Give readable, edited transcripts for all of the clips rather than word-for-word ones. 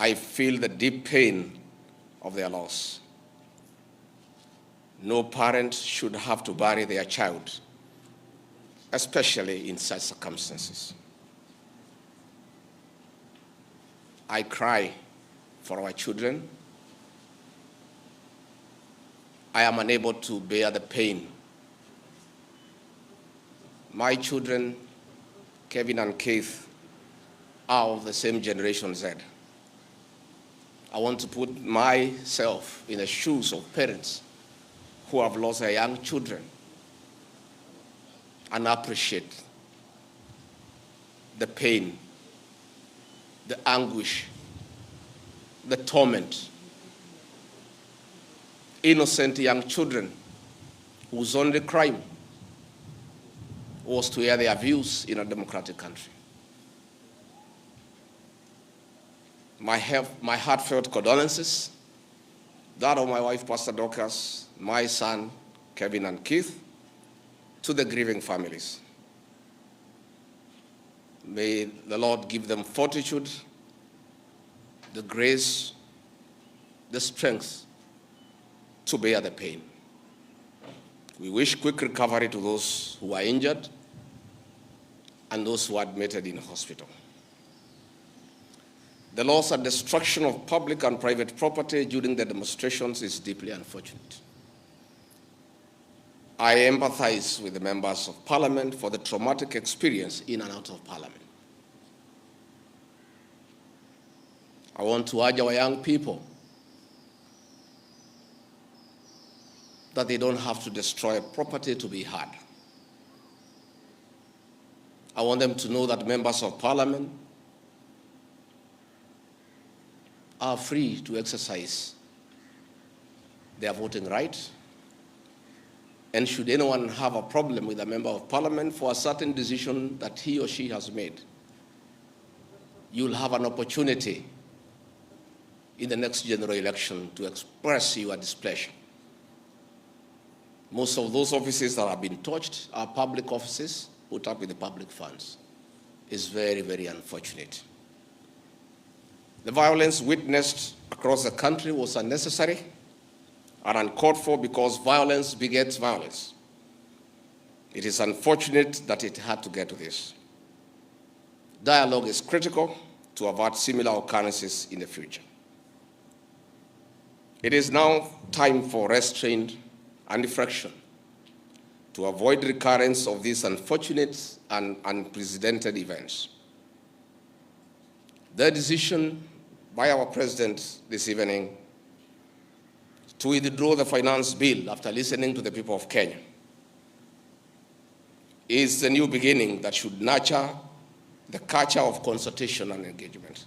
I feel the deep pain of their loss. No parent should have to bury their child, especially in such circumstances. I cry for our children. I am unable to bear the pain. My children, Kevin and Keith, are of the same generation Z. I want to put myself in the shoes of parents who have lost their young children and appreciate the pain, the anguish, the torment. Innocent young children whose only crime was to air their views in a democratic country. My heartfelt condolences, that of my wife, Pastor Dorcas, my son, Kevin and Keith, to the grieving families. May the Lord give them fortitude, the grace, the strength to bear the pain. We wish quick recovery to those who are injured and those who are admitted in hospital. The loss and destruction of public and private property during the demonstrations is deeply unfortunate. I empathize with the members of Parliament for the traumatic experience in and out of Parliament. I want to urge our young people that they don't have to destroy property to be heard. I want them to know that members of Parliament are free to exercise their voting right. And should anyone have a problem with a member of Parliament for a certain decision that he or she has made, you'll have an opportunity in the next general election to express your displeasure. Most of those offices that have been touched are public offices put up with the public funds. It's very, very unfortunate. The violence witnessed across the country was unnecessary and uncalled for because violence begets violence. It is unfortunate that it had to get to this. Dialogue is critical to avert similar occurrences in the future. It is now time for restraint and reflection to avoid recurrence of these unfortunate and unprecedented events. The decision by our President this evening to withdraw the finance bill after listening to the people of Kenya is the new beginning that should nurture the culture of consultation and engagement.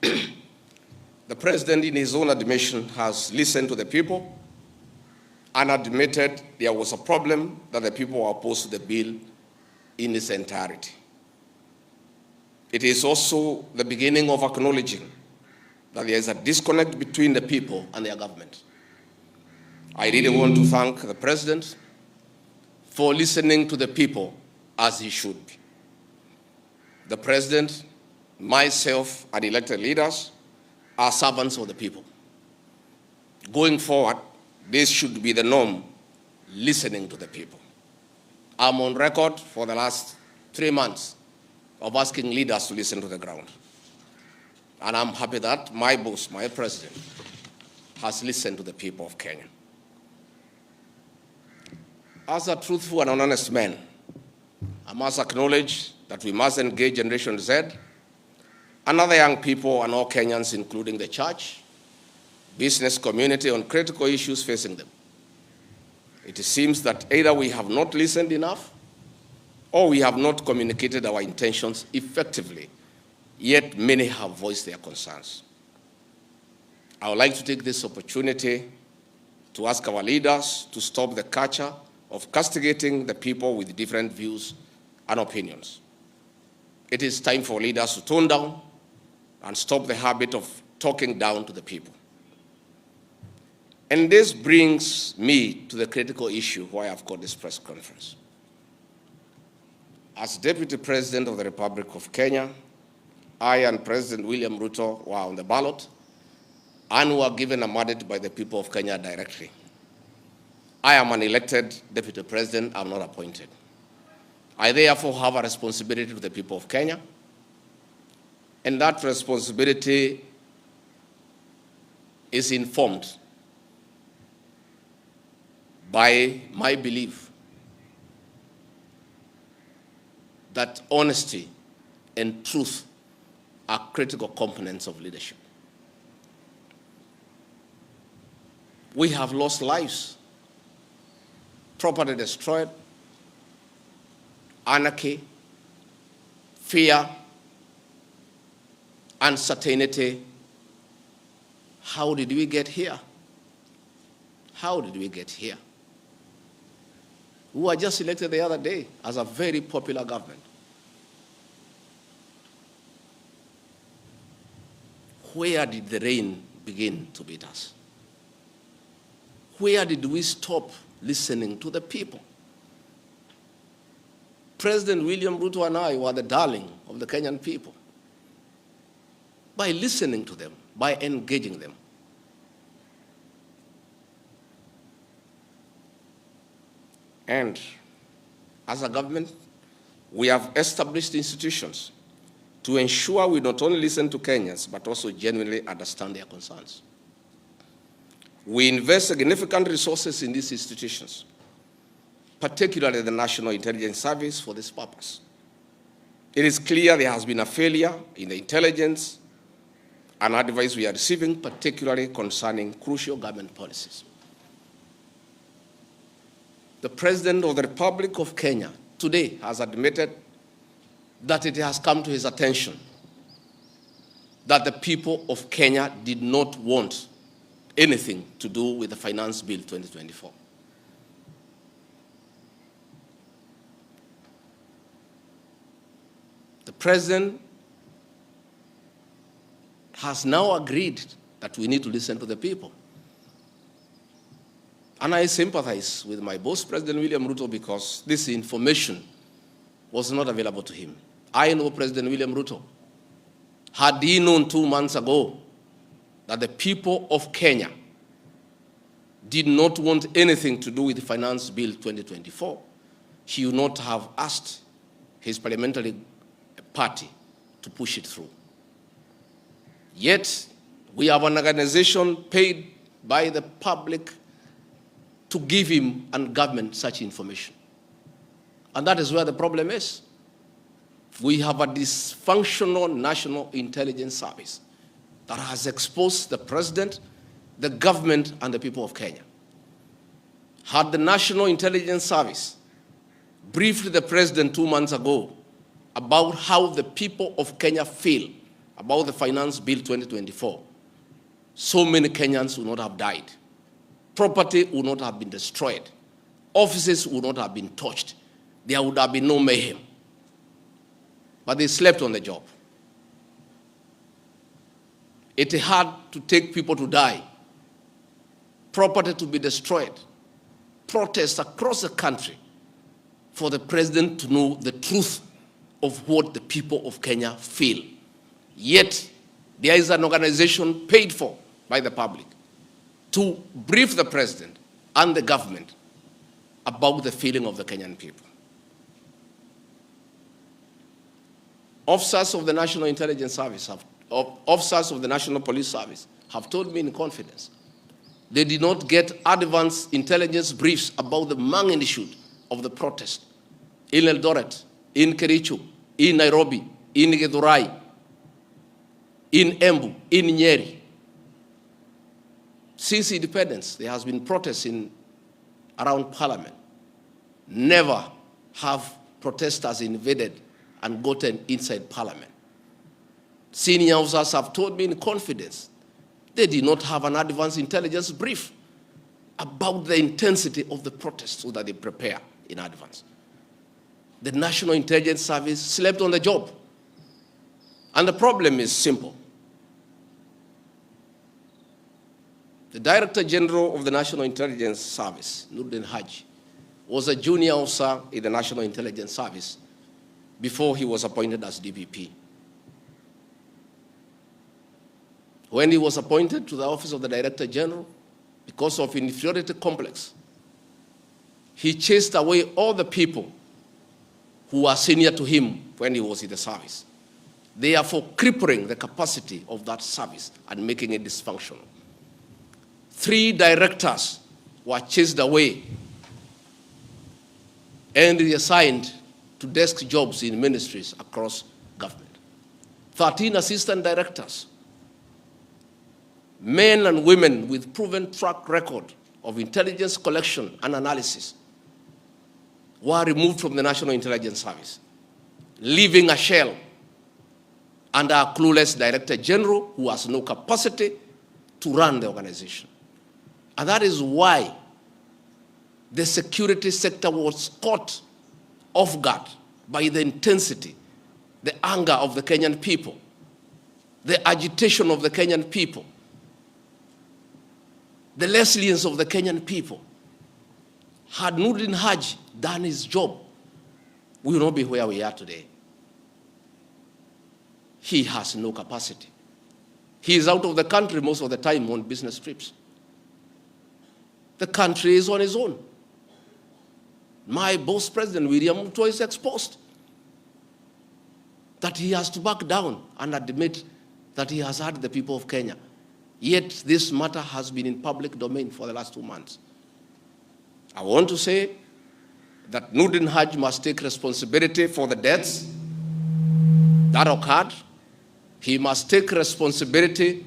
The President, in his own admission, has listened to the people and admitted there was a problem that the people were opposed to the bill in its entirety. It is also the beginning of acknowledging that there is a disconnect between the people and their government. I really want to thank the President for listening to the people as he should be. The President, myself, and elected leaders are servants of the people. Going forward, this should be the norm, listening to the people. I'm on record for the last 3 months of asking leaders to listen to the ground. And I'm happy that my boss, my President, has listened to the people of Kenya. As a truthful and honest man, I must acknowledge that we must engage Generation Z and other young people and all Kenyans, including the church, business community, on critical issues facing them. It seems that either we have not listened enough or we have not communicated our intentions effectively, yet many have voiced their concerns. I would like to take this opportunity to ask our leaders to stop the culture of castigating the people with different views and opinions. It is time for leaders to tone down and stop the habit of talking down to the people. And this brings me to the critical issue why I've called this press conference. As Deputy President of the Republic of Kenya, I and President William Ruto were on the ballot and were given a mandate by the people of Kenya directly. I am an elected deputy president, I'm not appointed. I therefore have a responsibility to the people of Kenya, and that responsibility is informed by my belief that honesty and truth are critical components of leadership. We have lost lives, property destroyed, anarchy, fear, uncertainty. How did we get here? How did we get here? We were just elected the other day as a very popular government. Where did the rain begin to beat us? Where did we stop listening to the people? President William Ruto and I were the darling of the Kenyan people by listening to them, by engaging them. And as a government, we have established institutions to ensure we not only listen to Kenyans, but also genuinely understand their concerns. We invest significant resources in these institutions, particularly the National Intelligence Service, for this purpose. It is clear there has been a failure in the intelligence and advice we are receiving, particularly concerning crucial government policies. The President of the Republic of Kenya today has admitted that it has come to his attention that the people of Kenya did not want anything to do with the Finance Bill 2024. The President has now agreed that we need to listen to the people. And I sympathize with my boss, President William Ruto, because this information was not available to him. I know President William Ruto. Had he known 2 months ago that the people of Kenya did not want anything to do with the Finance Bill 2024, he would not have asked his parliamentary party to push it through. Yet, we have an organization paid by the public to give him and government such information. And that is where the problem is. We have a dysfunctional National Intelligence Service that has exposed the president, the government, and the people of Kenya. Had the National Intelligence Service briefed the president 2 months ago about how the people of Kenya feel about the Finance Bill 2024, so many Kenyans would not have died. Property would not have been destroyed. Offices would not have been touched. There would have been no mayhem. But they slept on the job. It had to take people to die, property to be destroyed, protests across the country for the president to know the truth of what the people of Kenya feel. Yet, there is an organization paid for by the public to brief the president and the government about the feeling of the Kenyan people. Officers of the National Intelligence Service, officers of the National Police Service have told me in confidence they did not get advance intelligence briefs about the magnitude of the protest in Eldoret, in Kericho, in Nairobi, in Githurai, in Embu, in Nyeri. Since independence, there has been protests around Parliament. Never have protesters invaded and gotten inside Parliament. Senior officers have told me in confidence they did not have an advance intelligence brief about the intensity of the protest so that they prepare in advance. The National Intelligence Service slept on the job. And the problem is simple. The Director General of the National Intelligence Service, Noordin Haji, was a junior officer in the National Intelligence Service before he was appointed as DPP. When he was appointed to the office of the Director General, because of inferiority complex, he chased away all the people who were senior to him when he was in the service, therefore crippling the capacity of that service and making it dysfunctional. 3 directors were chased away and reassigned to desk jobs in ministries across government. 13 assistant directors, men and women with proven track record of intelligence collection and analysis, were removed from the National Intelligence Service, leaving a shell under a clueless Director General who has no capacity to run the organization. And that is why the security sector was caught off guard by the intensity, the anger of the Kenyan people, the agitation of the Kenyan people, the resilience of the Kenyan people. Had Noordin Haji done his job, we will not be where we are today. He has no capacity. He is out of the country most of the time on business trips. The country is on its own. My boss, President William Ruto, is exposed that he has to back down and admit that he has hurt the people of Kenya. Yet this matter has been in public domain for the last 2 months. I want to say that Noordin Haji must take responsibility for the deaths that occurred. He must take responsibility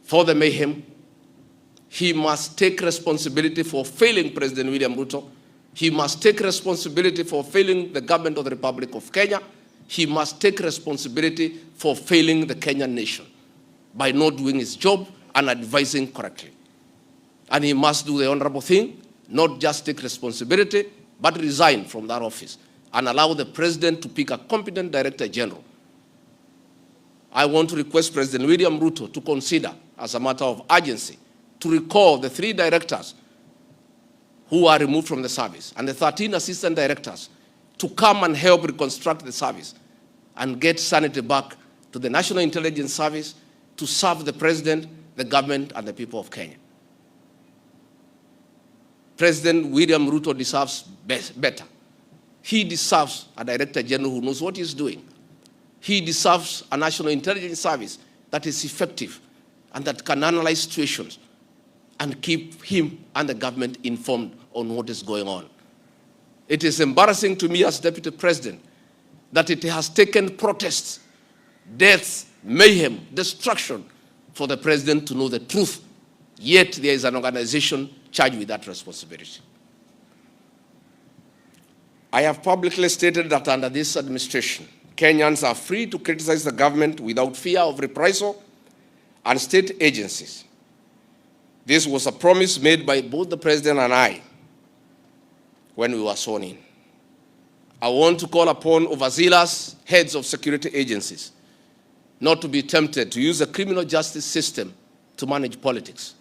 for the mayhem. He must take responsibility for failing President William Ruto. He must take responsibility for failing the government of the Republic of Kenya. He must take responsibility for failing the Kenyan nation by not doing his job and advising correctly. And he must do the honorable thing, not just take responsibility, but resign from that office and allow the president to pick a competent Director General. I want to request President William Ruto to consider, as a matter of urgency, to recall the 3 directors who are removed from the service and the 13 assistant directors to come and help reconstruct the service and get sanity back to the National Intelligence Service to serve the president, the government, and the people of Kenya. President William Ruto deserves better. He deserves a Director General who knows what he's doing. He deserves a National Intelligence Service that is effective and that can analyze situations and keep him and the government informed on what is going on. It is embarrassing to me as Deputy President that it has taken protests, deaths, mayhem, destruction for the president to know the truth. Yet there is an organization charged with that responsibility. I have publicly stated that under this administration, Kenyans are free to criticize the government without fear of reprisal and state agencies. This was a promise made by both the president and I when we were sworn in. I want to call upon overzealous heads of security agencies not to be tempted to use the criminal justice system to manage politics.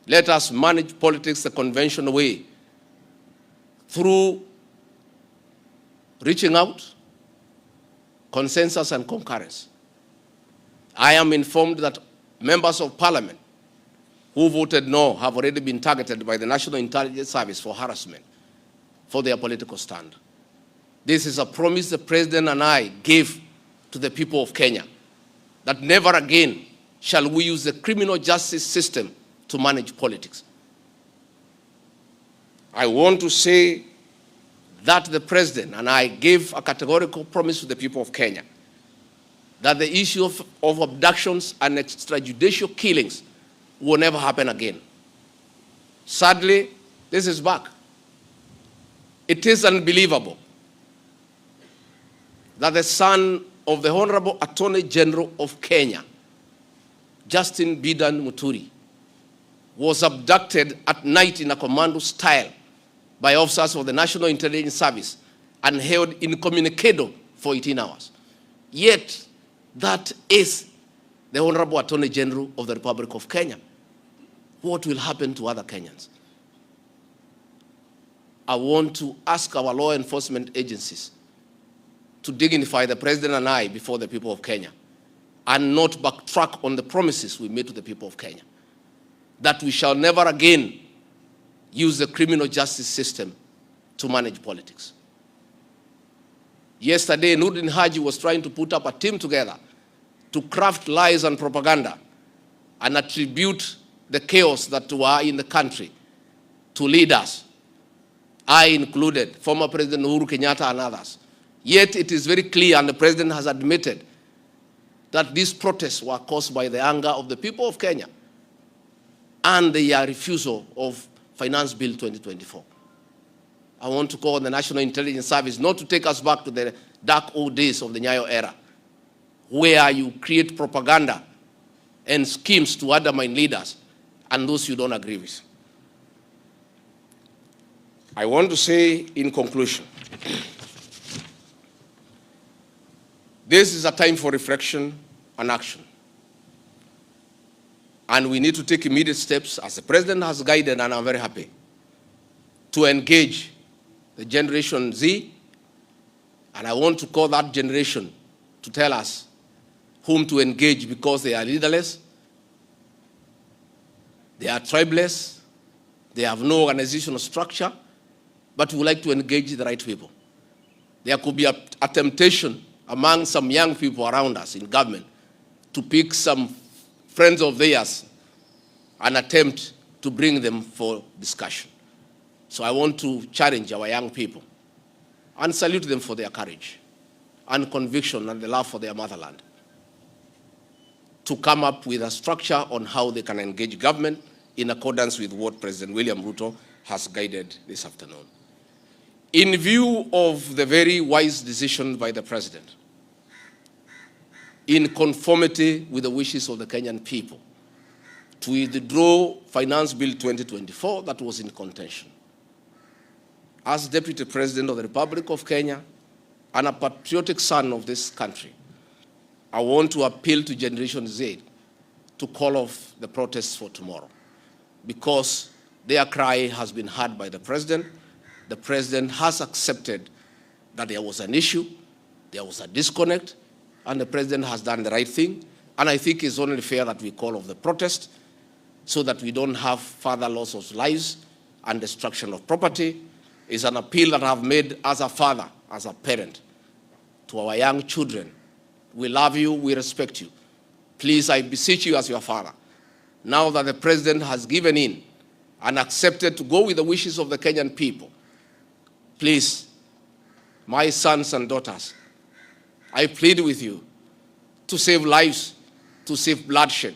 Let us manage politics the conventional way, through reaching out, consensus, and concurrence. I am informed that members of parliament who voted no have already been targeted by the National Intelligence Service for harassment for their political stand. This is a promise the president and I gave to the people of Kenya, that never again shall we use the criminal justice system to manage politics. I want to say that the president and I gave a categorical promise to the people of Kenya that the issue of abductions and extrajudicial killings will never happen again. Sadly, this is back. It is unbelievable that the son of the Honorable Attorney General of Kenya, Justin Bidan Muturi, was abducted at night in a commando style by officers of the National Intelligence Service and held incommunicado for 18 hours. Yet, that is the Honorable Attorney General of the Republic of Kenya. What will happen to other Kenyans? I want to ask our law enforcement agencies to dignify the president and I before the people of Kenya and not backtrack on the promises we made to the people of Kenya, that we shall never again use the criminal justice system to manage politics. Yesterday, Noordin Haji was trying to put up a team together to craft lies and propaganda and attribute the chaos that were in the country to leaders, I included, former President Uhuru Kenyatta and others. Yet it is very clear, and the President has admitted, that these protests were caused by the anger of the people of Kenya and their refusal of Finance Bill 2024. I want to call on the National Intelligence Service not to take us back to the dark old days of the Nyayo era, where you create propaganda and schemes to undermine leaders and those you don't agree with. I want to say in conclusion, this is a time for reflection and action. And we need to take immediate steps, as the President has guided, and I'm very happy, to engage the Generation Z. And I want to call that generation to tell us whom to engage, because they are leaderless, they are tribeless, they have no organizational structure, but we would like to engage the right people. There could be a temptation among some young people around us in government to pick some friends of theirs and attempt to bring them for discussion. So I want to challenge our young people and salute them for their courage and conviction and the love for their motherland to come up with a structure on how they can engage government in accordance with what President William Ruto has guided this afternoon. In view of the very wise decision by the President, in conformity with the wishes of the Kenyan people, to withdraw Finance Bill 2024 that was in contention, as Deputy President of the Republic of Kenya and a patriotic son of this country, I want to appeal to Generation Z to call off the protests for tomorrow, because their cry has been heard by the President. The President has accepted that there was an issue, there was a disconnect, and the President has done the right thing. And I think it's only fair that we call off the protest so that we don't have further loss of lives and destruction of property. It's an appeal that I've made as a father, as a parent, to our young children. We love you, we respect you. Please, I beseech you as your father, now that the President has given in and accepted to go with the wishes of the Kenyan people, please, my sons and daughters, I plead with you to save lives, to save bloodshed,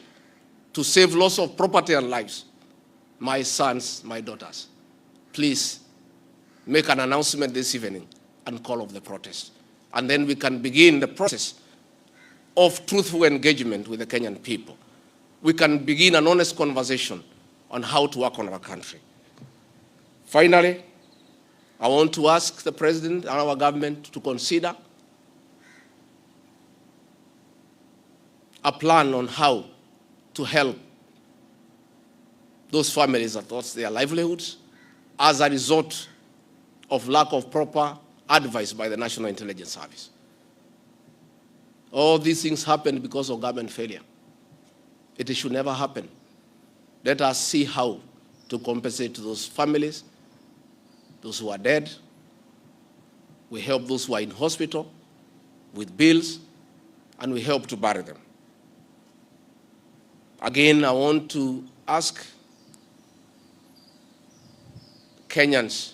to save loss of property and lives. My sons, my daughters, please make an announcement this evening and call off the protest. And then we can begin the process of truthful engagement with the Kenyan people. We can begin an honest conversation on how to work on our country. Finally, I want to ask the President and our government to consider a plan on how to help those families that lost their livelihoods as a result of lack of proper advice by the National Intelligence Service. All these things happened because of government failure. It should never happen. Let us see how to compensate to those families, those who are dead. We help those who are in hospital with bills, and we help to bury them. Again, I want to ask Kenyans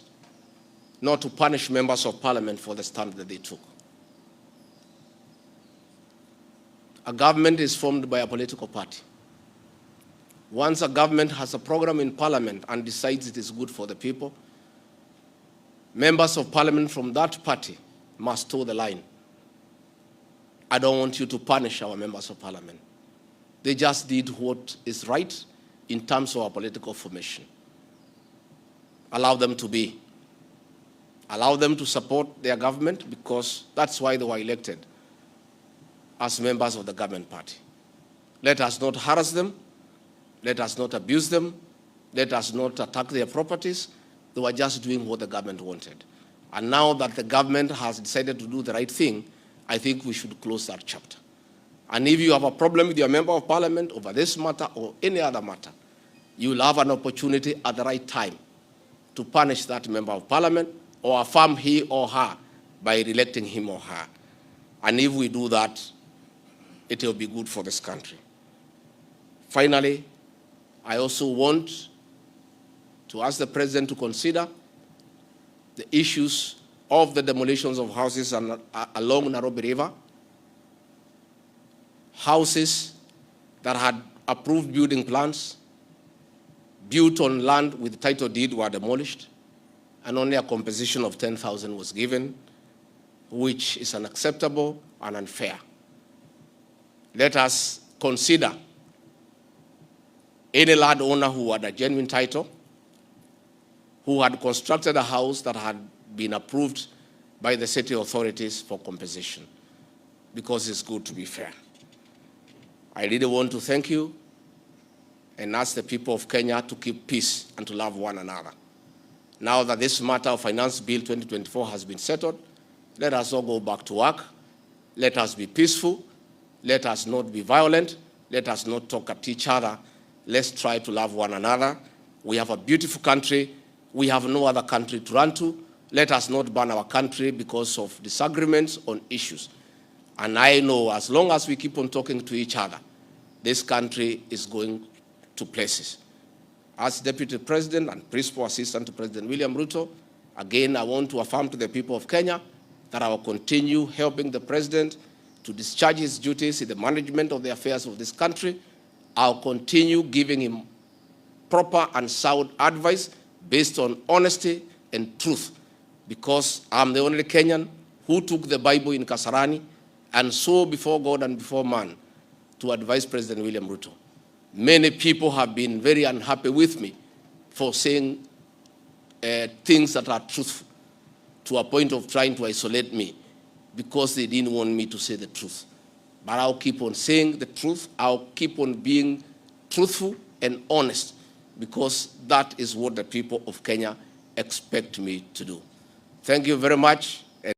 not to punish members of parliament for the stand that they took. A government is formed by a political party. Once a government has a program in parliament and decides it is good for the people, members of parliament from that party must toe the line. I don't want you to punish our members of parliament. They just did what is right in terms of our political formation. Allow them to be. Allow them to support their government, because that's why they were elected as members of the government party. Let us not harass them. Let us not abuse them. Let us not attack their properties. They were just doing what the government wanted. And now that the government has decided to do the right thing, I think we should close that chapter. And if you have a problem with your member of parliament over this matter or any other matter, you will have an opportunity at the right time to punish that member of parliament or affirm he or her by re-electing him or her. And if we do that, it will be good for this country. Finally, I also want to ask the president to consider the issues of the demolitions of houses along Nairobi River. Houses that had approved building plans, built on land with title deed, were demolished, and only a compensation of 10,000 was given, which is unacceptable and unfair. Let us consider any landowner who had a genuine title, who had constructed a house that had been approved by the city authorities for compensation, because it's good to be fair. I really want to thank you and ask the people of Kenya to keep peace and to love one another. Now that this matter of Finance Bill 2024 has been settled, let us all go back to work. Let us be peaceful. Let us not be violent. Let us not talk at each other. Let's try to love one another. We have a beautiful country. We have no other country to run to. Let us not burn our country because of disagreements on issues. And I know as long as we keep on talking to each other, this country is going to places. As Deputy President and Principal Assistant to President William Ruto, again, I want to affirm to the people of Kenya that I will continue helping the President to discharge his duties in the management of the affairs of this country. I'll continue giving him proper and sound advice based on honesty and truth, because I'm the only Kenyan who took the Bible in Kasarani and swore before God and before man to advise President William Ruto. Many people have been very unhappy with me for saying things that are truthful, to a point of trying to isolate me because they didn't want me to say the truth. But I'll keep on saying the truth. I'll keep on being truthful and honest, because that is what the people of Kenya expect me to do. Thank you very much.